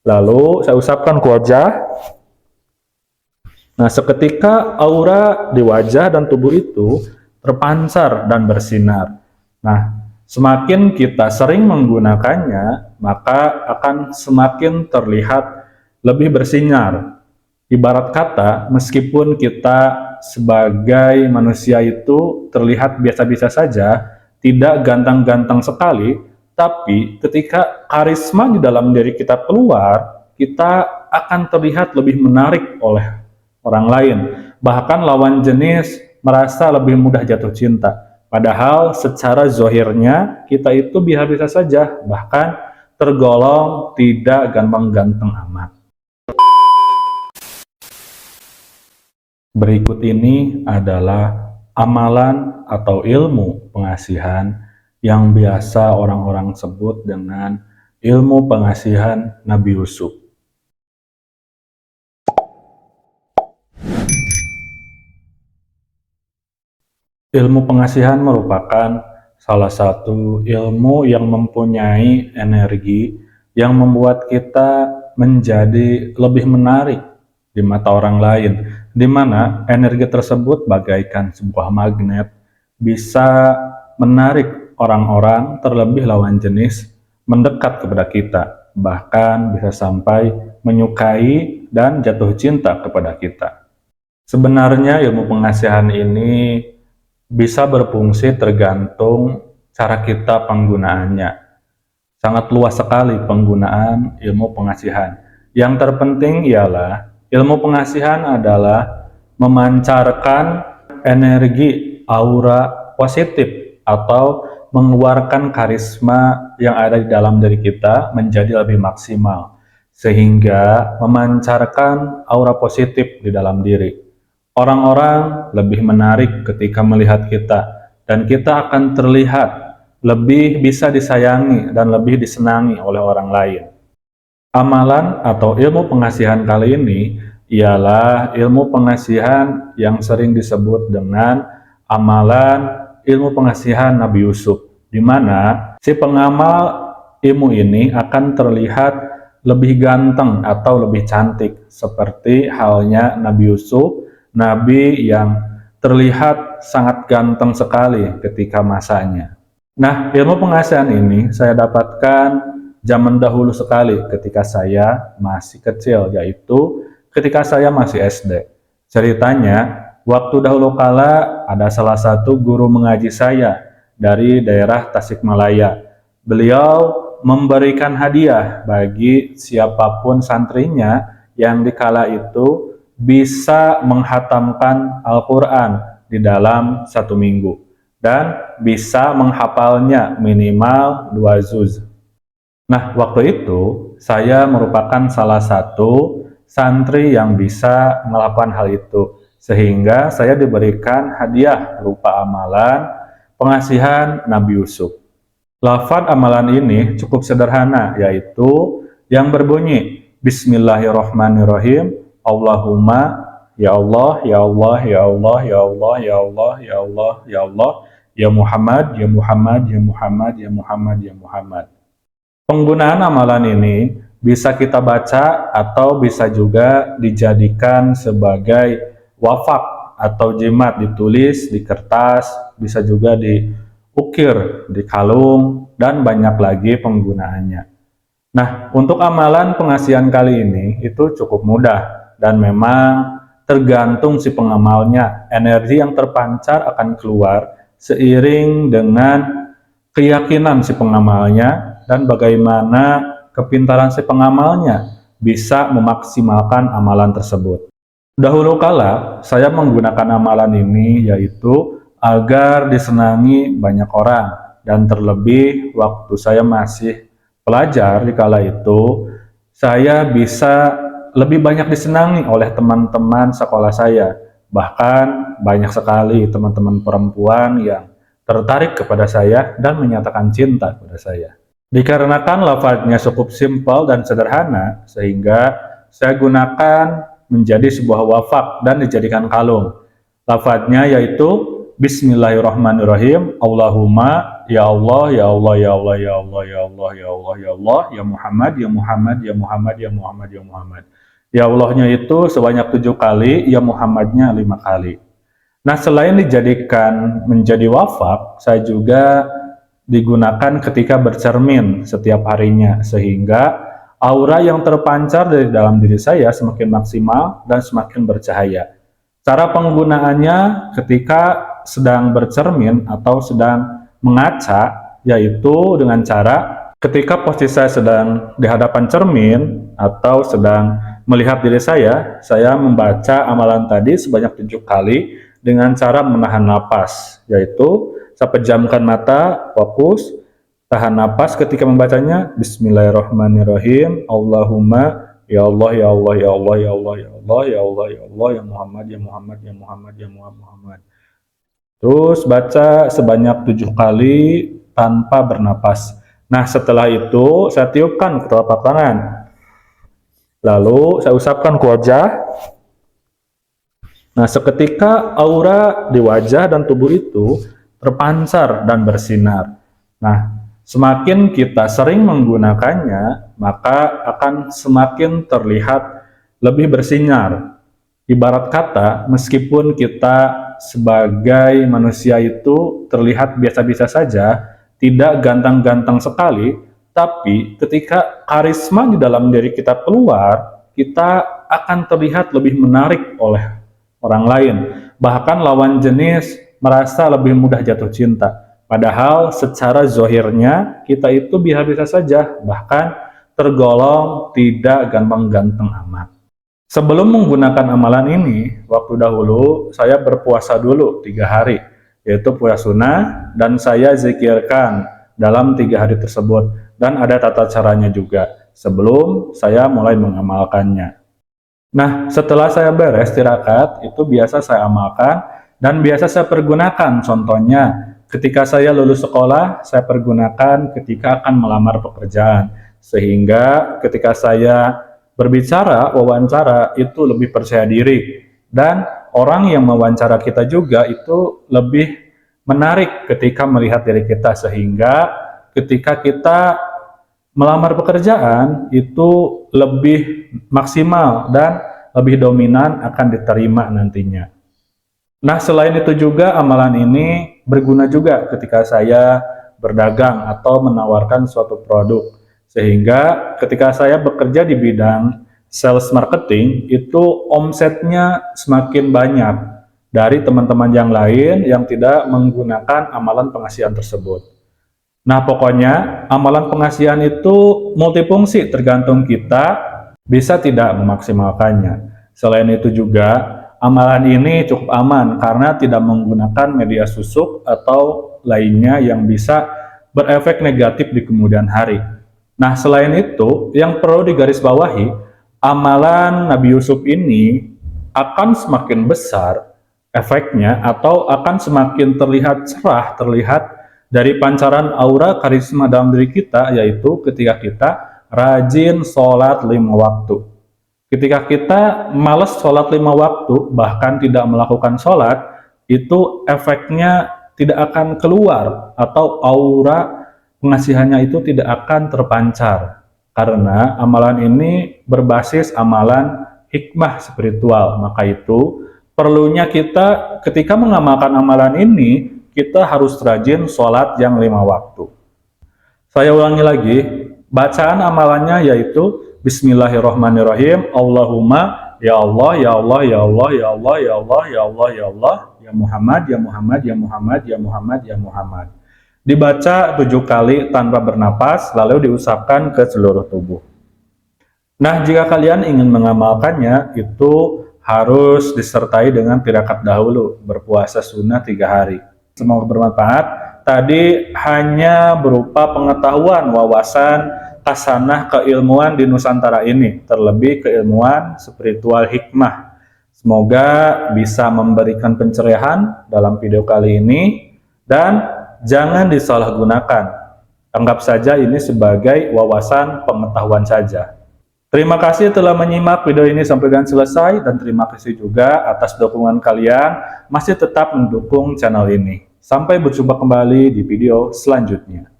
Lalu saya usapkan ke wajah. Nah, seketika aura di wajah dan tubuh itu terpancar dan bersinar. Nah, semakin kita sering menggunakannya, maka akan semakin terlihat lebih bersinar. Ibarat kata, meskipun kita sebagai manusia itu terlihat biasa-biasa saja, tidak ganteng-ganteng sekali, tapi ketika karisma di dalam diri kita keluar, kita akan terlihat lebih menarik oleh orang lain. Bahkan lawan jenis merasa lebih mudah jatuh cinta. Padahal secara zohirnya kita itu biasa-biasa saja, bahkan tergolong tidak ganteng-ganteng amat. Berikut ini adalah amalan atau ilmu pengasihan yang biasa orang-orang sebut dengan ilmu pengasihan Nabi Yusuf. Ilmu pengasihan merupakan salah satu ilmu yang mempunyai energi yang membuat kita menjadi lebih menarik di mata orang lain, di mana energi tersebut bagaikan sebuah magnet, bisa menarik orang-orang, terlebih lawan jenis, mendekat kepada kita, bahkan bisa sampai menyukai dan jatuh cinta kepada kita. Sebenarnya ilmu pengasihan ini bisa berfungsi tergantung cara kita penggunaannya. Sangat luas sekali penggunaan ilmu pengasihan. Yang terpenting ialah ilmu pengasihan adalah memancarkan energi aura positif atau mengeluarkan karisma yang ada di dalam diri kita menjadi lebih maksimal, sehingga memancarkan aura positif di dalam diri. Orang-orang lebih menarik ketika melihat kita, dan kita akan terlihat lebih bisa disayangi dan lebih disenangi oleh orang lain. Amalan atau ilmu pengasihan kali ini ialah ilmu pengasihan yang sering disebut dengan amalan ilmu pengasihan Nabi Yusuf, di mana si pengamal ilmu ini akan terlihat lebih ganteng atau lebih cantik, seperti halnya Nabi Yusuf, Nabi yang terlihat sangat ganteng sekali ketika masanya. Nah, ilmu pengasihan ini saya dapatkan zaman dahulu sekali ketika saya masih kecil, yaitu ketika saya masih SD. Ceritanya, waktu dahulu kala ada salah satu guru mengaji saya dari daerah Tasikmalaya. Beliau memberikan hadiah bagi siapapun santrinya yang dikala itu bisa menghatamkan Al-Quran di dalam 1 minggu dan bisa menghafalnya minimal 2 juz. Nah, waktu itu saya merupakan salah satu santri yang bisa melakukan hal itu, sehingga saya diberikan hadiah berupa amalan pengasihan Nabi Yusuf. Lafaz amalan ini cukup sederhana, yaitu yang berbunyi Bismillahirrahmanirrahim, Allahumma ya Allah, ya Allah, ya Allah, ya Allah, ya Allah, ya Allah, ya Allah, ya Muhammad, ya Muhammad, ya Muhammad, ya Muhammad, ya Muhammad. Penggunaan amalan ini bisa kita baca atau bisa juga dijadikan sebagai wafak atau jimat, ditulis di kertas, bisa juga diukir di kalung, dan banyak lagi penggunaannya. Nah, untuk amalan pengasihan kali ini itu cukup mudah dan memang tergantung si pengamalnya. Energi yang terpancar akan keluar seiring dengan keyakinan si pengamalnya dan bagaimana kepintaran si pengamalnya bisa memaksimalkan amalan tersebut. Dahulu kala saya menggunakan amalan ini yaitu agar disenangi banyak orang, dan terlebih waktu saya masih pelajar di kala itu, saya bisa lebih banyak disenangi oleh teman-teman sekolah saya. Bahkan banyak sekali teman-teman perempuan yang tertarik kepada saya dan menyatakan cinta kepada saya. Dikarenakan lafaznya cukup simpel dan sederhana, sehingga saya gunakan menjadi sebuah wafak dan dijadikan kalung. Lafaznya yaitu Bismillahirrahmanirrahim, Allahumma ya Allah, ya Allah, ya Allah, ya Allah, ya Allah, ya Allah, ya Allah, ya Muhammad, ya Muhammad, ya Muhammad, ya Muhammad, ya Muhammad. Ya Allahnya itu sebanyak 7 kali, ya Muhammadnya 5 kali. Nah, selain dijadikan menjadi wafak, saya juga digunakan ketika bercermin setiap harinya, sehingga aura yang terpancar dari dalam diri saya semakin maksimal dan semakin bercahaya. Cara penggunaannya ketika sedang bercermin atau sedang mengaca, yaitu dengan cara ketika posisi saya sedang di hadapan cermin atau sedang melihat diri saya membaca amalan tadi sebanyak 7 kali dengan cara menahan napas, yaitu saya pejamkan mata, fokus, tahan napas ketika membacanya. Bismillahirrahmanirrahim. Allahumma ya Allah, ya Allah, ya Allah, ya Allah, ya Allah, ya Allah, ya Allah, ya Muhammad, ya Muhammad, ya Muhammad, ya Muhammad. Terus baca sebanyak 7 kali tanpa bernapas. Nah, setelah itu saya tiupkan ke telapak tangan. Lalu saya usapkan ke wajah. Nah, seketika aura di wajah dan tubuh itu terpancar dan bersinar. Nah, semakin kita sering menggunakannya, maka akan semakin terlihat lebih bersinar. Ibarat kata, meskipun kita sebagai manusia itu terlihat biasa-biasa saja, tidak ganteng-ganteng sekali, tapi ketika karisma di dalam diri kita keluar, kita akan terlihat lebih menarik oleh orang lain. Bahkan lawan jenis merasa lebih mudah jatuh cinta. Padahal secara zohirnya kita itu biasa-biasa saja, bahkan tergolong tidak ganteng-ganteng amat. Sebelum menggunakan amalan ini, waktu dahulu saya berpuasa dulu 3 hari, yaitu puasa sunnah, dan saya zikirkan dalam 3 hari tersebut. Dan ada tata caranya juga sebelum saya mulai mengamalkannya. Nah, setelah saya beres tirakat, itu biasa saya amalkan dan biasa saya pergunakan. Contohnya, ketika saya lulus sekolah, saya pergunakan ketika akan melamar pekerjaan. Sehingga ketika saya berbicara, wawancara, itu lebih percaya diri. Dan orang yang mewawancara kita juga itu lebih menarik ketika melihat diri kita. Sehingga ketika kita melamar pekerjaan itu lebih maksimal dan lebih dominan akan diterima nantinya. Nah, selain itu juga amalan ini berguna juga ketika saya berdagang atau menawarkan suatu produk. Sehingga ketika saya bekerja di bidang sales marketing, itu omsetnya semakin banyak dari teman-teman yang lain yang tidak menggunakan amalan pengasihan tersebut. Nah, pokoknya amalan pengasihan itu multifungsi, tergantung kita bisa tidak memaksimalkannya. Selain itu juga, amalan ini cukup aman karena tidak menggunakan media susuk atau lainnya yang bisa berefek negatif di kemudian hari. Nah, selain itu, yang perlu digarisbawahi, amalan Nabi Yusuf ini akan semakin besar efeknya atau akan semakin terlihat cerah, terlihat dari pancaran aura karisma dalam diri kita, yaitu ketika kita rajin sholat 5 waktu. Ketika kita malas sholat 5 waktu, bahkan tidak melakukan sholat, itu efeknya tidak akan keluar atau aura pengasihannya itu tidak akan terpancar. Karena amalan ini berbasis amalan hikmah spiritual, maka itu perlunya kita ketika mengamalkan amalan ini, kita harus rajin sholat yang 5 waktu. Saya ulangi lagi, bacaan amalannya yaitu Bismillahirrahmanirrahim. Allahumma ya Allah, ya Allah, ya Allah, ya Allah, ya Allah, ya Allah, ya Allah, ya Muhammad, ya Muhammad, ya Muhammad, ya Muhammad, ya Muhammad. Dibaca 7 kali tanpa bernapas, lalu diusapkan ke seluruh tubuh. Nah, jika kalian ingin mengamalkannya, itu harus disertai dengan tirakat dahulu, berpuasa sunnah 3 hari. Semoga bermanfaat. Tadi hanya berupa pengetahuan, wawasan, kasanah, keilmuan di Nusantara ini, terlebih keilmuan spiritual hikmah. Semoga bisa memberikan pencerahan dalam video kali ini, dan jangan disalahgunakan. Anggap saja ini sebagai wawasan pengetahuan saja. Terima kasih telah menyimak video ini sampai dengan selesai, dan terima kasih juga atas dukungan kalian masih tetap mendukung channel ini. Sampai berjumpa kembali di video selanjutnya.